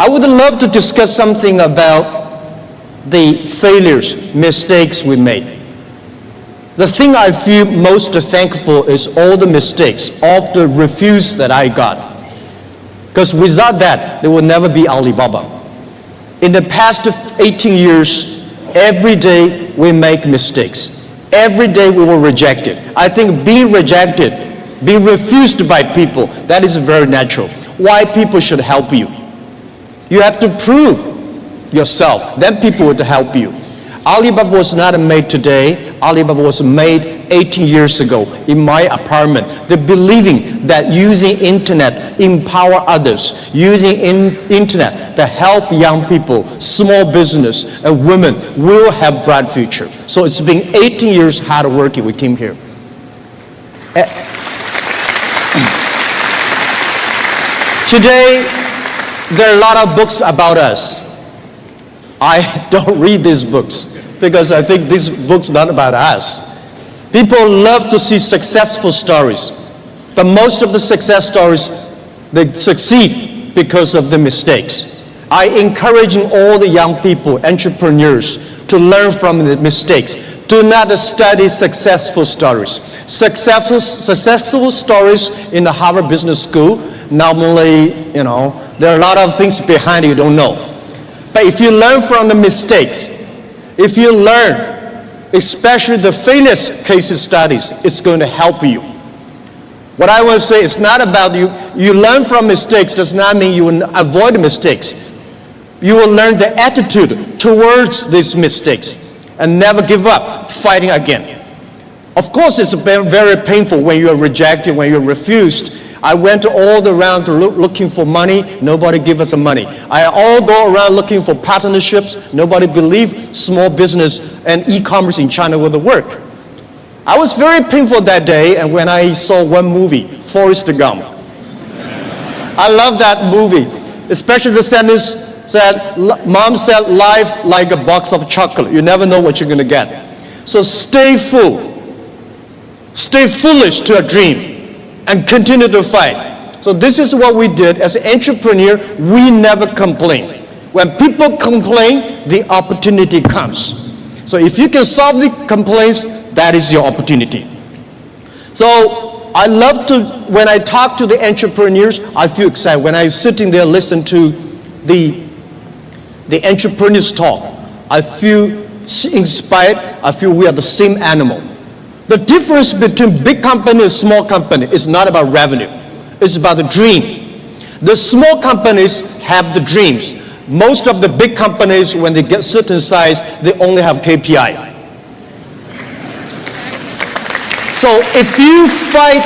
I would love to discuss something about the failures, mistakes we made. The thing I feel most thankful is all the mistakes, all the refuse that I got. Because without that, there would never be Alibaba. In the past 18 years, every day we make mistakes. Every day we were rejected. I think being rejected, being refused by people, that is very natural. Why people should help you? You have to prove yourself, then people would help you. Alibaba was not made today. Alibaba was made 18 years ago in my apartment. The believing that using internet empower others, using internet to help young people, small business, and women will have bright future. So it's been 18 years hard working. We came here. Today, there are a lot of books about us. I don't read these books because I think these books are not about us. People love to see successful stories, but most of the success stories, they succeed because of the mistakes. I encourage all the young people, entrepreneurs, to learn from the mistakes. Do not study successful stories. Successful stories in the Harvard Business School, normally, there are a lot of things behind it you don't know. But if you learn from the mistakes, if you learn, especially the failure case studies, it's going to help you. What I want to say is not about you. You learn from mistakes does not mean you will avoid mistakes. You will learn the attitude towards these mistakes and never give up, fighting again. Of course, it's very, very painful when you're rejected, when you're refused. I went all around looking for money. Nobody give us the money. I all go around looking for partnerships. Nobody believed small business and e-commerce in China would work. I was very painful that day, and when I saw one movie, Forrest Gump. I love that movie, especially the sentence said, Mom said, life like a box of chocolate. You never know what you're going to get. So stay full. Stay foolish to a dream. And continue to fight. So this is what we did as an entrepreneur. We never complain. When people complain, the opportunity comes. So if you can solve the complaints, that is your opportunity. So I love to, when I talk to the entrepreneurs, I feel excited. When I'm sitting there listen to the entrepreneurs talk, I feel inspired. I feel we are the same animal. The difference between big company and small company is not about revenue. It's about the dream. The small companies have the dreams. Most of the big companies, when they get certain size, they only have KPI. So if you fight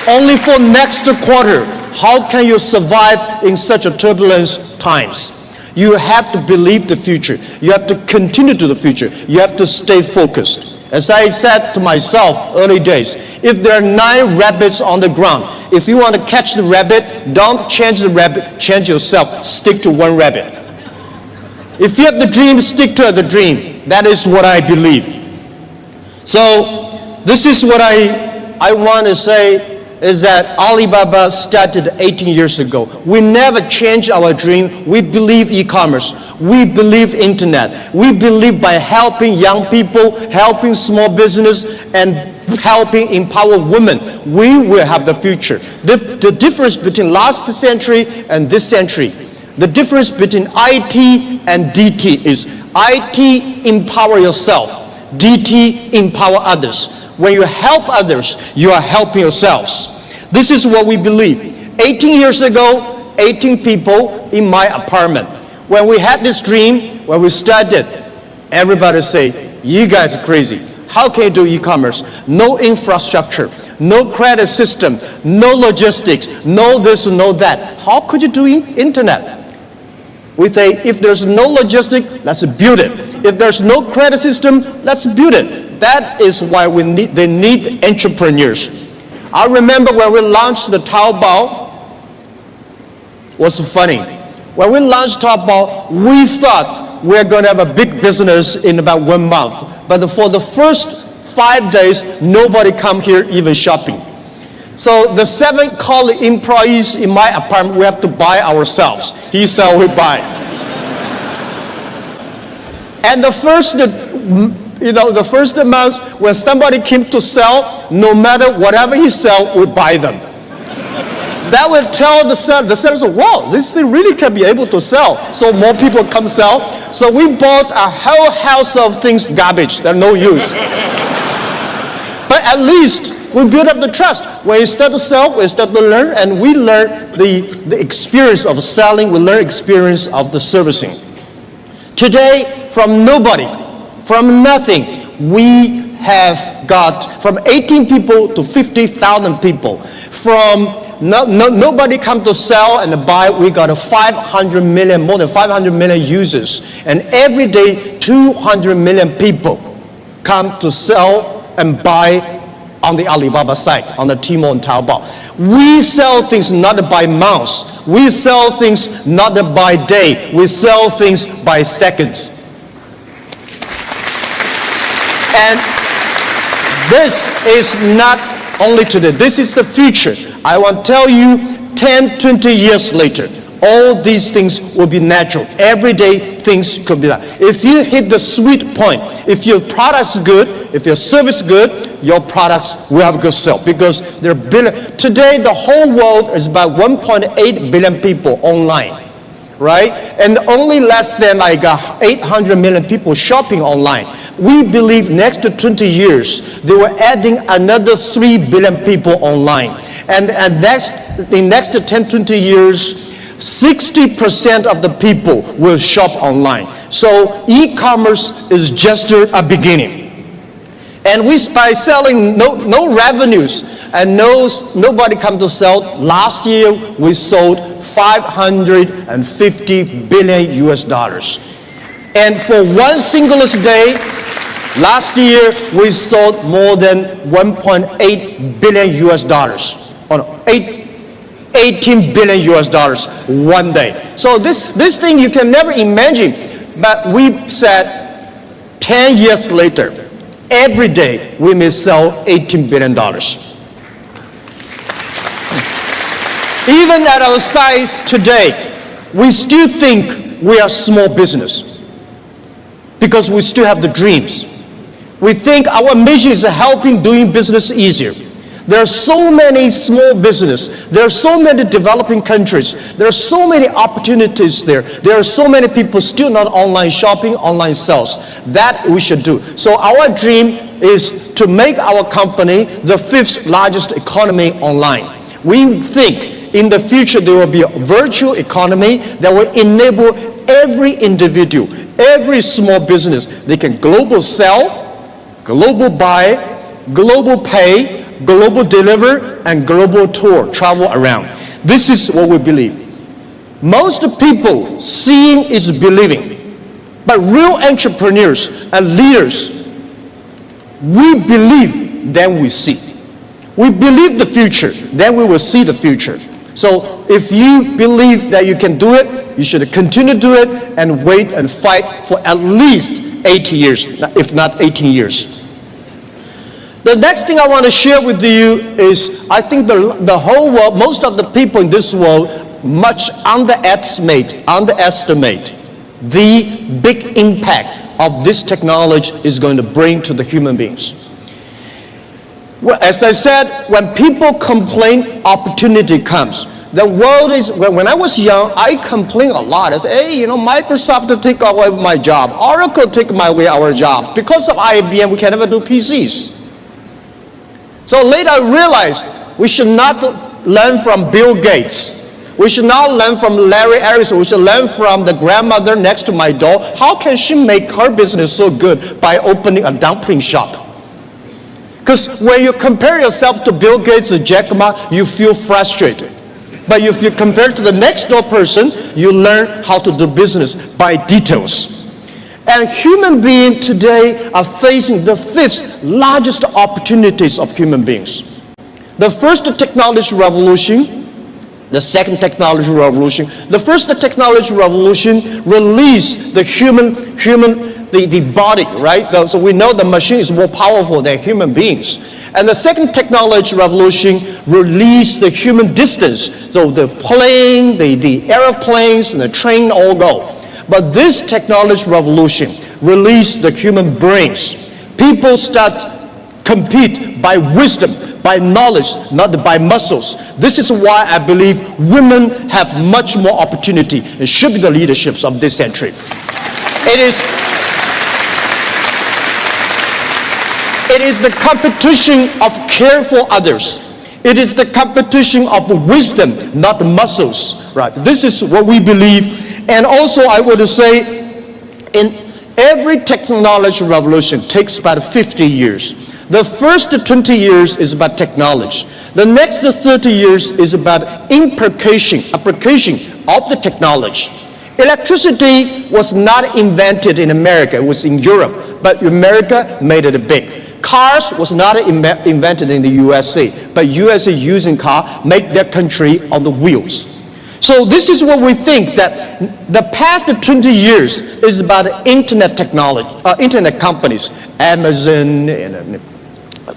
only for next quarter, how can you survive in such a turbulent times? You have to believe the future. You have to continue to the future. You have to stay focused. As I said to myself early days, if there are 9 rabbits on the ground, if you want to catch the rabbit, don't change the rabbit, change yourself, stick to one rabbit. If you have the dream, stick to the dream. That is what I believe. So this is what I want to say is that Alibaba started 18 years ago. We never changed our dream. We believe e-commerce. We believe internet. We believe by helping young people, helping small business, and helping empower women, we will have the future. The difference between last century and this century, the difference between IT and DT is IT empower yourself, DT empower others. When you help others, you are helping yourselves. This is what we believe. 18 years ago, 18 people in my apartment. When we had this dream, when we started, everybody say, you guys are crazy. How can you do e-commerce? No infrastructure, no credit system, no logistics, no this, no that. How could you do internet? We say, if there's no logistics, let's build it. If there's no credit system, let's build it. That is why they need entrepreneurs. I remember when we launched the Taobao, was funny. When we launched Taobao, we thought we were going to have a big business in about 1 month. But for the first 5 days, nobody come here even shopping. So the 7 college employees in my apartment, we have to buy ourselves. He sell, we buy. And the first month when somebody came to sell, no matter whatever he sell, we buy them. That will tell the seller, wow, this thing really can be able to sell. So more people come sell. So we bought a whole house of things, garbage, they're no use. But at least we build up the trust. When you start to sell, we start to learn, and we learn the experience of selling, we learn experience of the servicing. Today, from nobody, from nothing, we have got from 18 people to 50,000 people. From nobody come to sell and buy, we got more than 500 million users. And every day, 200 million people come to sell and buy on the Alibaba site, on the Tmall and Taobao. We sell things not by months. We sell things not by day. We sell things by seconds. And this is not only today. This is the future. I want to tell you, 10, 20 years later, all these things will be natural. Every day, things could be done. If you hit the sweet point, if your product's good, if your service good, your products will have good sale, because there are billion. Today, the whole world is about 1.8 billion people online, right? And only less than 800 million people shopping online. We believe next to 20 years, they were adding another 3 billion people online. And in next to 10, 20 years, 60% of the people will shop online. So e-commerce is just a beginning. And by selling no revenues and nobody come to sell. Last year we sold $550 billion US. And for one single day, last year we sold more than 1.8 billion US dollars. 18 billion US dollars one day. So this thing you can never imagine. But we said 10 years later, every day we may sell $18 billion. Even at our size today, we still think we are small business because we still have the dreams. We think our mission is helping doing business easier. There are so many small businesses. There are so many developing countries. There are so many opportunities there. There are so many people still not online shopping, online sales. That we should do. So our dream is to make our company the 5th largest economy online. We think in the future there will be a virtual economy that will enable every individual, every small business, they can global sell, global buy, global pay, global deliver, and global tour, travel around. This is what we believe. Most people, seeing is believing. But real entrepreneurs and leaders, we believe, then we see. We believe the future, then we will see the future. So if you believe that you can do it, you should continue to do it and wait and fight for at least 80 years, if not 18 years. The next thing I want to share with you is, I think the whole world, most of the people in this world, much underestimate the big impact of this technology is going to bring to the human beings. Well, as I said, when people complain, opportunity comes. The world is, when I was young, I complained a lot. I said, hey, Microsoft take away my job. Oracle take away our job. Because of IBM, we can never do PCs. So later I realized we should not learn from Bill Gates. We should not learn from Larry Ellison. We should learn from the grandmother next to my door. How can she make her business so good by opening a dumpling shop? Because when you compare yourself to Bill Gates or Jack Ma, you feel frustrated. But if you compare to the next door person, you learn how to do business by details. And human beings today are facing the 5th largest opportunities of human beings. The first technology revolution, the second technology revolution. The first technology revolution released the the body, right? So we know the machine is more powerful than human beings. And the second technology revolution released the human distance. So the plane, the airplanes, and the train all go. But this technology revolution released the human brains. People start compete by wisdom, by knowledge, not by muscles. This is why I believe women have much more opportunity and should be the leaderships of this century. It is the competition of care for others. It is the competition of wisdom, not muscles. Right? This is what we believe. And also I would say, in every technology revolution takes about 50 years. The first 20 years is about technology. The next 30 years is about application of the technology. Electricity was not invented in America, it was in Europe, but America made it big. Cars was not invented in the USA, but USA using car make their country on the wheels. So this is what we think, that the past 20 years is about internet technology, internet companies, Amazon,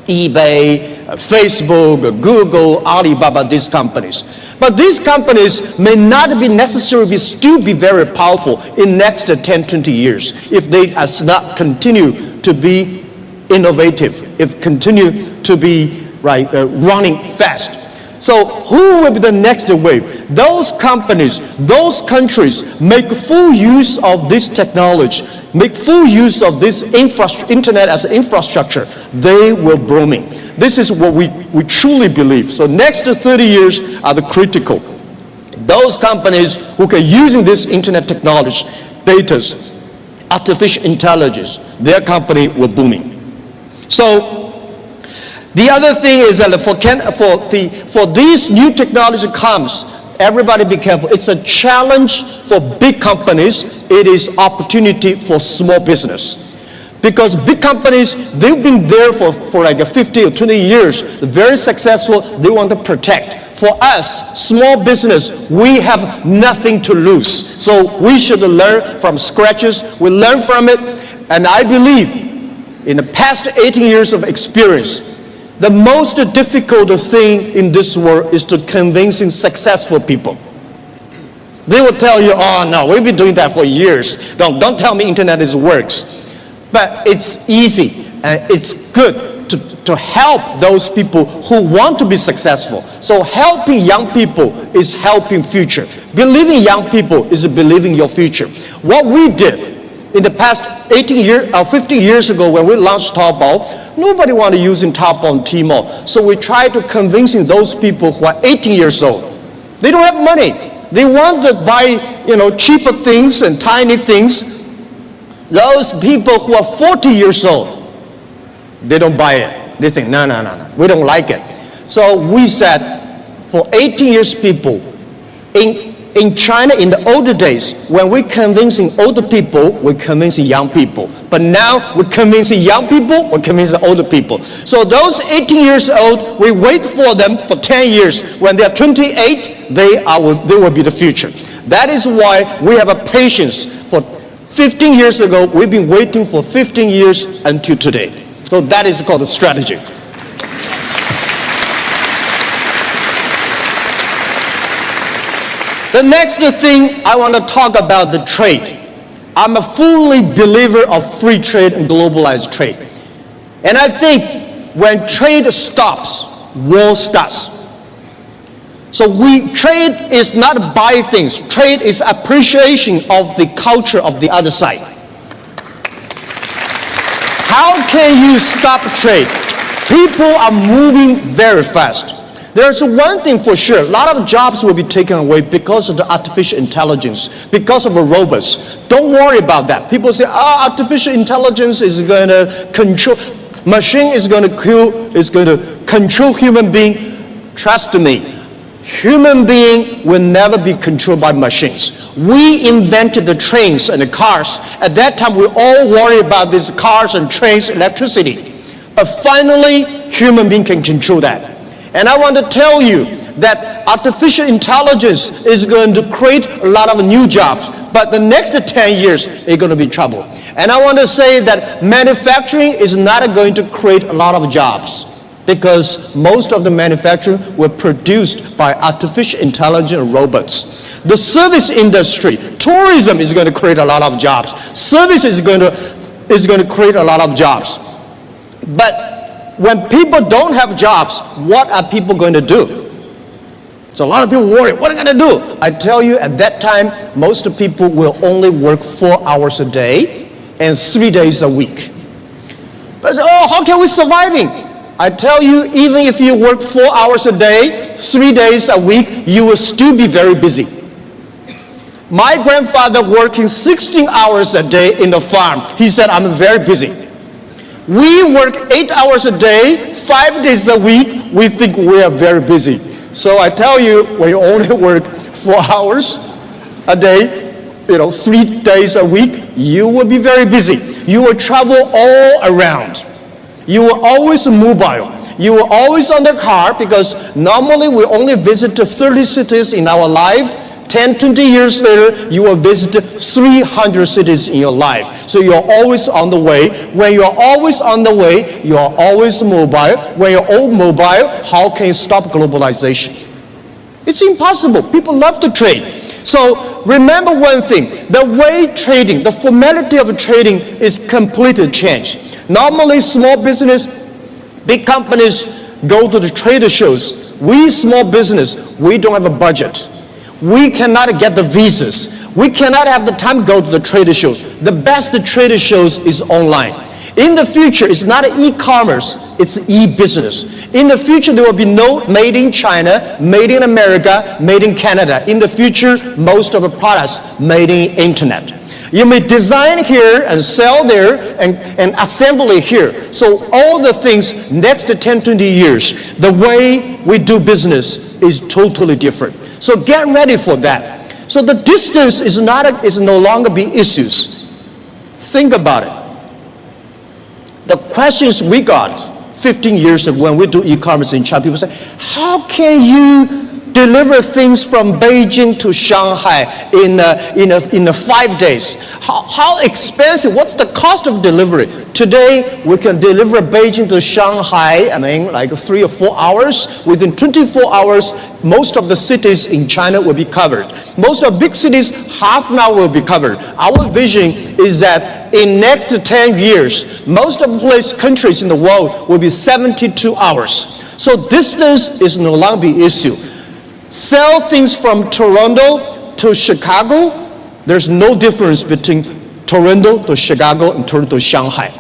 eBay, Facebook, Google, Alibaba, these companies. But these companies may not be necessarily still be very powerful in next 10, 20 years if they does not continue to be innovative, if continue to be running fast. So who will be the next wave? Those companies, those countries make full use of this technology, make full use of this internet as infrastructure. They will booming. This is what we truly believe. So next 30 years are the critical. Those companies who can using this internet technology, data, artificial intelligence, their company will booming. So the other thing is that for these new technology comes, everybody be careful. It's a challenge for big companies. It is opportunity for small business. Because big companies, they've been there for like 50 or 20 years, very successful, they want to protect. For us, small business, we have nothing to lose. So we should learn from scratches. We learn from it. And I believe in the past 18 years of experience, the most difficult thing in this world is to convincing successful people. They will tell you, oh no, we've been doing that for years. Don't tell me internet works. But it's easy and it's good to help those people who want to be successful. So helping young people is helping future. Believing young people is believing your future. What we did in the past 18 years or 15 years ago when we launched Taobao, nobody wanted using Taobao and Tmall. So we tried to convincing those people who are 18 years old. They don't have money. They want to buy, cheaper things and tiny things. Those people who are 40 years old, they don't buy it. They think, no, we don't like it. So we said, for 18 years people, in China, in the older days, when we're convincing older people, we're convincing young people. But now we're convincing young people, we're convincing older people. So those 18 years old, we wait for them for 10 years. When they're 28, they will be the future. That is why we have a patience. For 15 years ago, we've been waiting for 15 years until today. So that is called a strategy. The next thing I want to talk about the trade. I'm a fully believer of free trade and globalized trade. And I think when trade stops, war starts. So trade is not buy things. Trade is appreciation of the culture of the other side. How can you stop trade? People are moving very fast. There's one thing for sure, a lot of jobs will be taken away because of the artificial intelligence, because of the robots. Don't worry about that. People say, artificial intelligence is going to control, machine is going to control human being. Trust me, human being will never be controlled by machines. We invented the trains and the cars. At that time, we all worry about these cars and trains, electricity. But finally, human being can control that. And I want to tell you that artificial intelligence is going to create a lot of new jobs. But the next 10 years, it's going to be trouble. And I want to say that manufacturing is not going to create a lot of jobs, because most of the manufacturing were produced by artificial intelligence robots. The service industry, tourism is going to create a lot of jobs. Service is going to create a lot of jobs. But when people don't have jobs, what are people going to do? So a lot of people worry, what are they going to do? I tell you, at that time, most people will only work 4 hours a day and 3 days a week. But how can we surviving? I tell you, even if you work 4 hours a day, 3 days a week, you will still be very busy. My grandfather working 16 hours a day in the farm. He said, I'm very busy. We work 8 hours a day, 5 days a week. We think we are very busy. So I tell you, when you only work 4 hours a day, 3 days a week, you will be very busy. You will travel all around. You will always mobile. You will always on the car, because normally we only visit 30 cities in our life. 10, 20 years later, you will visit 300 cities in your life. So you're always on the way. When you're always on the way, you're always mobile. When you're all mobile, how can you stop globalization? It's impossible. People love to trade. So remember one thing, the way trading, the formality of trading is completely changed. Normally small business, big companies go to the trade shows. We small business, we don't have a budget. We cannot get the visas. We cannot have the time to go to the trade shows. The best trade shows is online. In the future, it's not e-commerce, it's e-business. In the future, there will be no made in China, made in America, made in Canada. In the future, most of the products made in internet. You may design here and sell there and assemble it here. So all the things next 10, 20 years, the way we do business is totally different. So get ready for that. So the distance is no longer be issues. Think about it. The questions we got 15 years ago when we do e-commerce in China, people say, how can you deliver things from Beijing to Shanghai in 5 days? How expensive? What's the cost of delivery? Today, we can deliver Beijing to Shanghai, like 3 or 4 hours. Within 24 hours, most of the cities in China will be covered. Most of big cities, half an hour will be covered. Our vision is that in next 10 years, most of the countries in the world will be 72 hours. So distance is no longer the issue. Sell things from Toronto to Chicago, there's no difference between Toronto to Chicago and Toronto to Shanghai.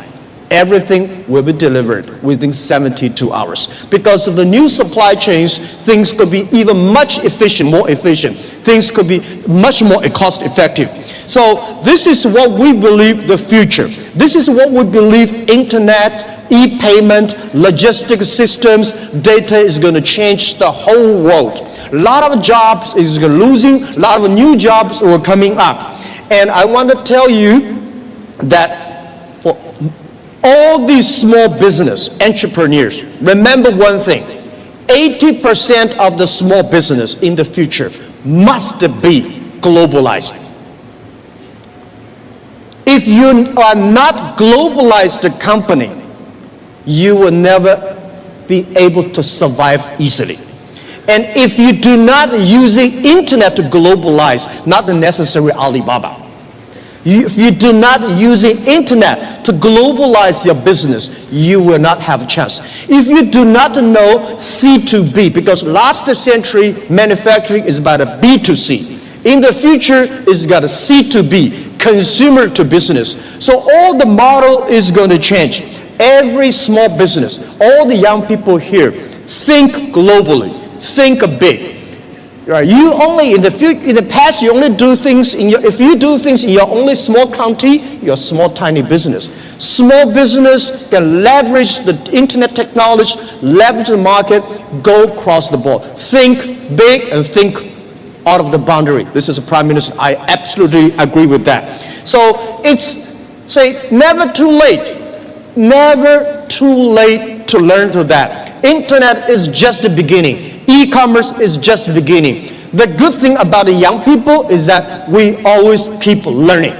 Everything will be delivered within 72 hours. Because of the new supply chains, things could be even more efficient. Things could be much more cost effective. So this is what we believe the future. This is what we believe internet, e-payment, logistic systems, data is going to change the whole world. A lot of jobs is losing, a lot of new jobs are coming up. And I want to tell you that for all these small business entrepreneurs, remember one thing, 80% of the small business in the future must be globalized. If you are not globalized company, you will never be able to survive easily. And if you do not use the internet to globalize, not necessarily Alibaba. If you do not use the internet to globalize your business, you will not have a chance. If you do not know C2B, because last century manufacturing is about a B2C. In the future, it's got a C2B, consumer to business. So all the model is going to change. Every small business, all the young people here, think globally. Think big. Right? You only in the past you only do things if you do things in your only small county, you're a small tiny business. Small business can leverage the internet technology, leverage the market, go across the board. Think big and think out of the boundary. This is a Prime Minister. I absolutely agree with that. So it's never too late. Never too late to learn to that. Internet is just the beginning. E-commerce is just the beginning. The good thing about the young people is that we always keep learning.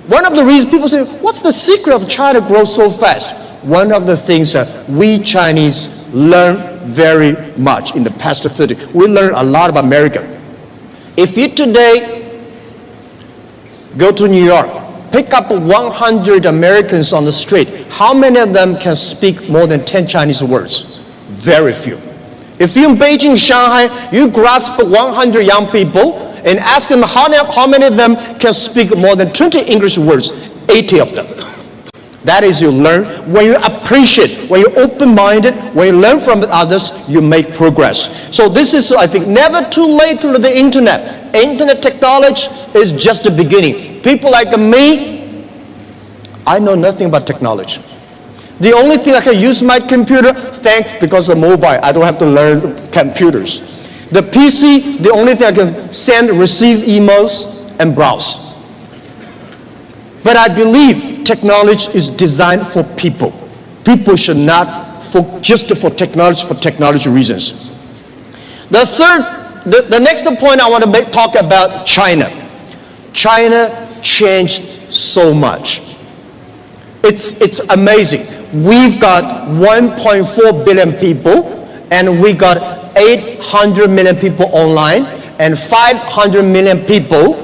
One of the reasons people say, what's the secret of China grow so fast? One of the things that we Chinese learn very much in the past 30. We learn a lot about America. If you today go to New York, pick up 100 Americans on the street, how many of them can speak more than 10 Chinese words? Very few. If you're in Beijing, Shanghai, you grasp 100 young people and ask them how many of them can speak more than 20 English words, 80 of them. That is, you learn. When you appreciate, when you're open-minded, when you learn from others, you make progress. So this is, I think, never too late to the internet. Internet technology is just the beginning. People like me, I know nothing about technology. The only thing I can use my computer, thanks because of mobile, I don't have to learn computers. The PC, the only thing I can send, receive emails, and browse. But I believe technology is designed for people. People should not just for technology reasons. The next point I want to talk about China. China changed so much. It's amazing. We've got 1.4 billion people, and we got 800 million people online, and 500 million people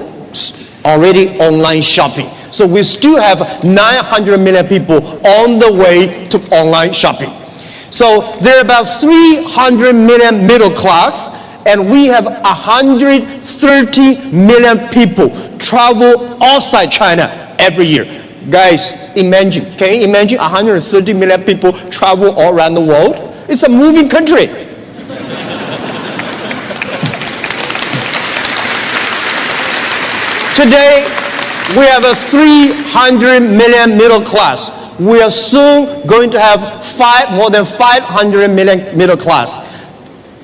already online shopping. So we still have 900 million people on the way to online shopping. So there are about 300 million middle class, and we have 130 million people travel outside China every year. Guys, imagine, can you imagine 130 million people travel all around the world? It's a moving country. Today, we have a 300 million middle class. We are soon going to have more than 500 million middle class.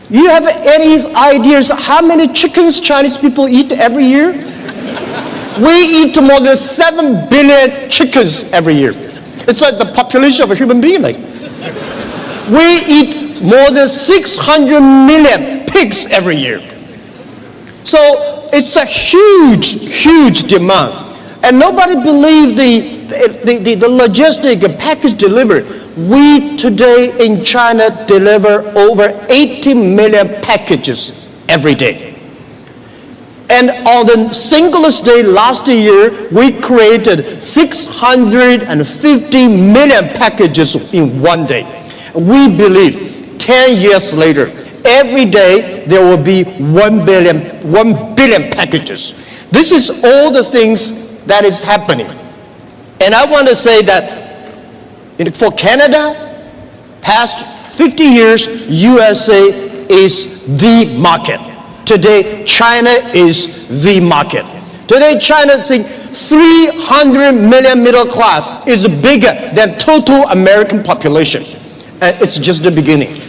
You have any ideas how many chickens Chinese people eat every year? We eat more than 7 billion chickens every year. It's like the population of a human being. We eat more than 600 million pigs every year. So it's a huge demand. And nobody believed the logistic package delivery. We today in China deliver over 80 million packages every day. And on the singlest day last year, we created 650 million packages in one day. We believe 10 years later, every day there will be 1 billion packages. This is all the things that is happening. And I want to say that for Canada, past 50 years, USA is the market. Today, China is the market. Today, China, 300 million middle class is bigger than total American population. And it's just the beginning.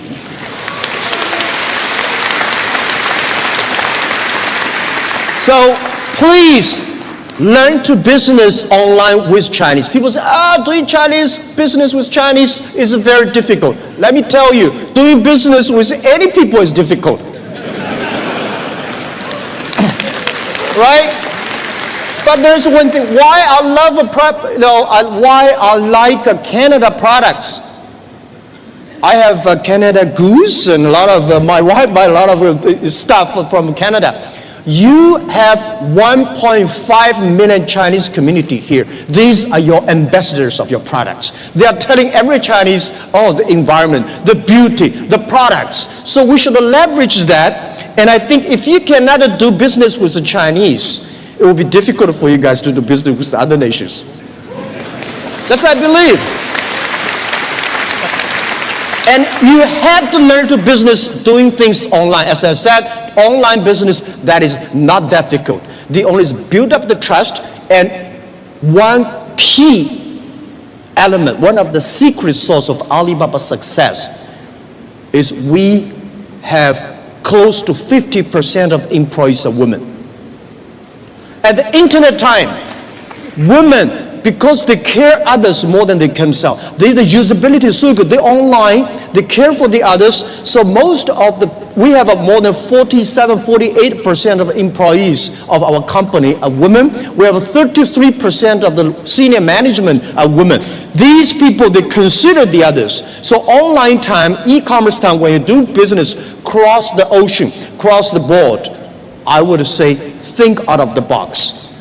So please learn to business online with Chinese. People say, doing Chinese business with Chinese is very difficult. Let me tell you, doing business with any people is difficult. Right? But there's one thing. Why I like Canada products. I have Canada Goose, and a lot of my wife buy a lot of stuff from Canada. You have 1.5 million Chinese community here. These are your ambassadors of your products. They are telling every Chinese, the environment, the beauty, the products. So we should leverage that. And I think if you cannot do business with the Chinese, it will be difficult for you guys to do business with other nations. That's what I believe. And you have to learn to business doing things online. As I said, online business, that is not that difficult. The only is build up the trust, and one key element, one of the secret source of Alibaba's success is we have close to 50% of employees are women. At the internet time, women because they care others more than they themselves. The usability is so good. They're online, they care for the others. So we have more than 48% of employees of our company are women. We have 33% of the senior management are women. These people, they consider the others. So online time, e-commerce time, when you do business cross the ocean, cross the board, I would say think out of the box.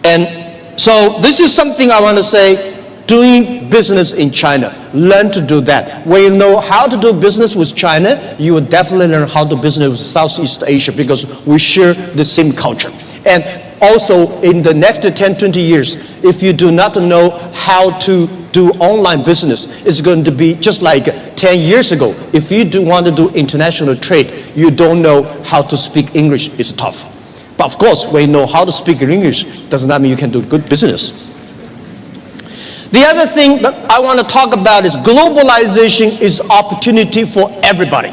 And so this is something I want to say, doing business in China. Learn to do that. When you know how to do business with China, you will definitely learn how to do business with Southeast Asia, because we share the same culture. And also in the next 10, 20 years, if you do not know how to do online business, it's going to be just like 10 years ago. If you do want to do international trade, you don't know how to speak English, it's tough. But of course, when you know how to speak English, does not mean you can do good business. The other thing that I want to talk about is globalization is opportunity for everybody.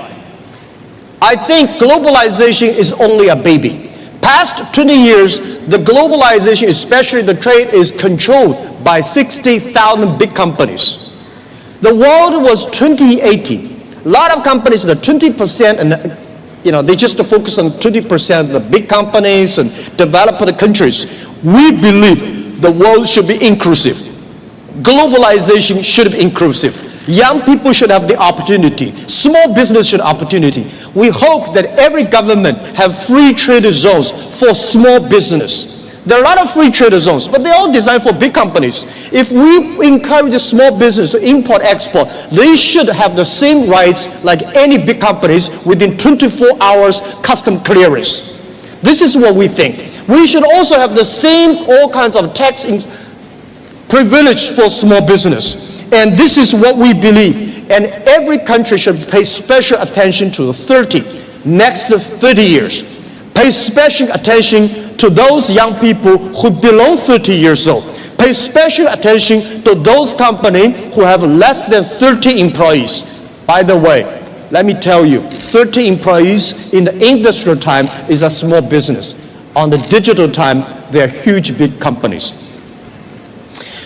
I think globalization is only a baby. Past 20 years, the globalization, especially the trade, is controlled by 60,000 big companies. The world was 2080. A lot of companies, the 20%, and they just focus on 20% of the big companies and developed countries. We believe the world should be inclusive. Globalization should be inclusive. Young people should have the opportunity. Small business should have opportunity. We hope that every government have free trade zones for small business. There are a lot of free trade zones, but they're all designed for big companies. If we encourage small business to import, export, they should have the same rights like any big companies within 24 hours custom clearance. This is what we think. We should also have the same all kinds of tax privilege for small business. And this is what we believe. And every country should pay special attention to the next 30 years. Pay special attention to those young people who below 30 years old. Pay special attention to those companies who have less than 30 employees. By the way, let me tell you, 30 employees in the industrial time is a small business. On the digital time, they are huge, big companies.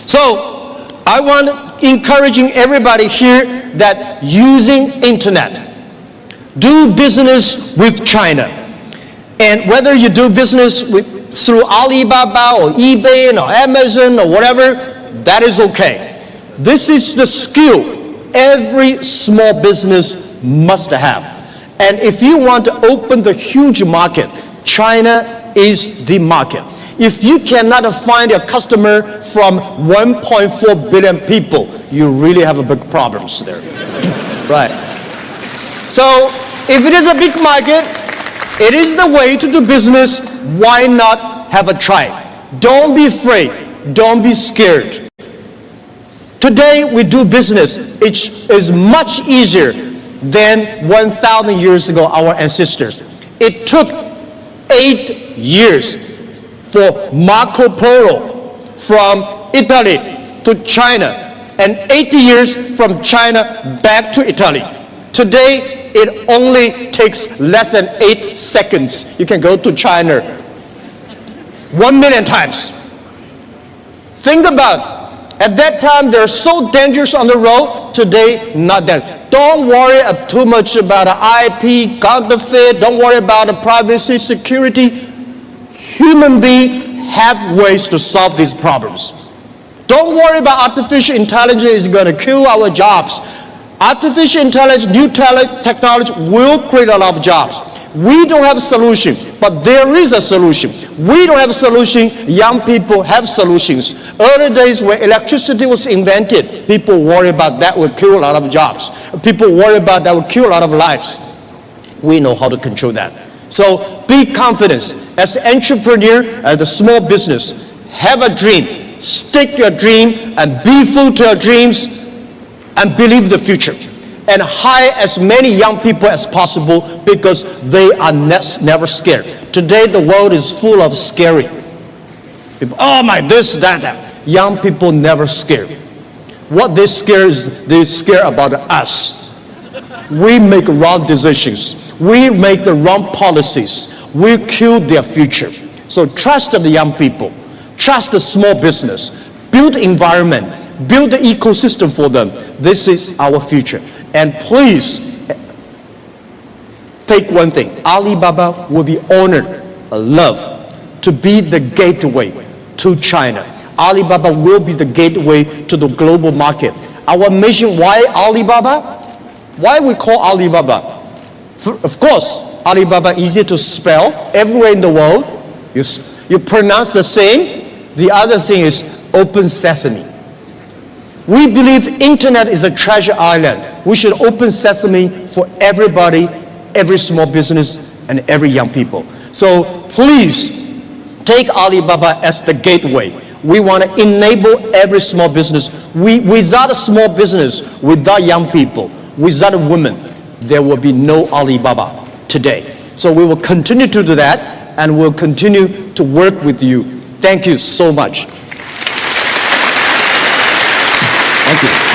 So I want encouraging everybody here that using internet, do business with China. And whether you do business through Alibaba or eBay or Amazon or whatever, that is okay. This is the skill every small business must have. And if you want to open the huge market, China is the market. If you cannot find a customer from 1.4 billion people, you really have a big problems there. Right. So if it is a big market, it is the way to do business. Why not have a try? Don't be afraid. Don't be scared. Today we do business. It is much easier than 1,000 years ago, our ancestors. It took 8 years for Marco Polo from Italy to China, and 80 years from China back to Italy. Today, it only takes less than 8 seconds. You can go to China 1 million times. Think about it. At that time, they're so dangerous on the road. Today, not that. Don't worry too much about IP, counterfeit. Don't worry about privacy, security. Human beings have ways to solve these problems. Don't worry about artificial intelligence is going to kill our jobs. Artificial intelligence, new technology will create a lot of jobs. We don't have a solution, but there is a solution. We don't have a solution, young people have solutions. Early days when electricity was invented, people worry about that will kill a lot of jobs. People worry about that will kill a lot of lives. We know how to control that. So be confident. As an entrepreneur, as a small business, have a dream. Stick your dream and be full to your dreams and believe the future. And hire as many young people as possible because they are never scared. Today the world is full of scary people. Oh my, this, that. Young people never scared. What they scare is they scare about us. We make wrong decisions. We make the wrong policies. We kill their future. So trust the young people. Trust the small business. build the environment, build the ecosystem for them. This is our future. And please take one thing. Alibaba will be honored, loved to be the gateway to China. Alibaba will be the gateway to the global market. Our mission, why Alibaba? Why we call Alibaba? Of course, Alibaba easier to spell everywhere in the world. You pronounce the same. The other thing is open sesame. We believe internet is a treasure island. We should open sesame for everybody, every small business, and every young people. So please take Alibaba as the gateway. We want to enable every small business. Without a small business, without young people, without women, there will be no Alibaba today. So we will continue to do that, and we'll continue to work with you. Thank you so much. Thank you.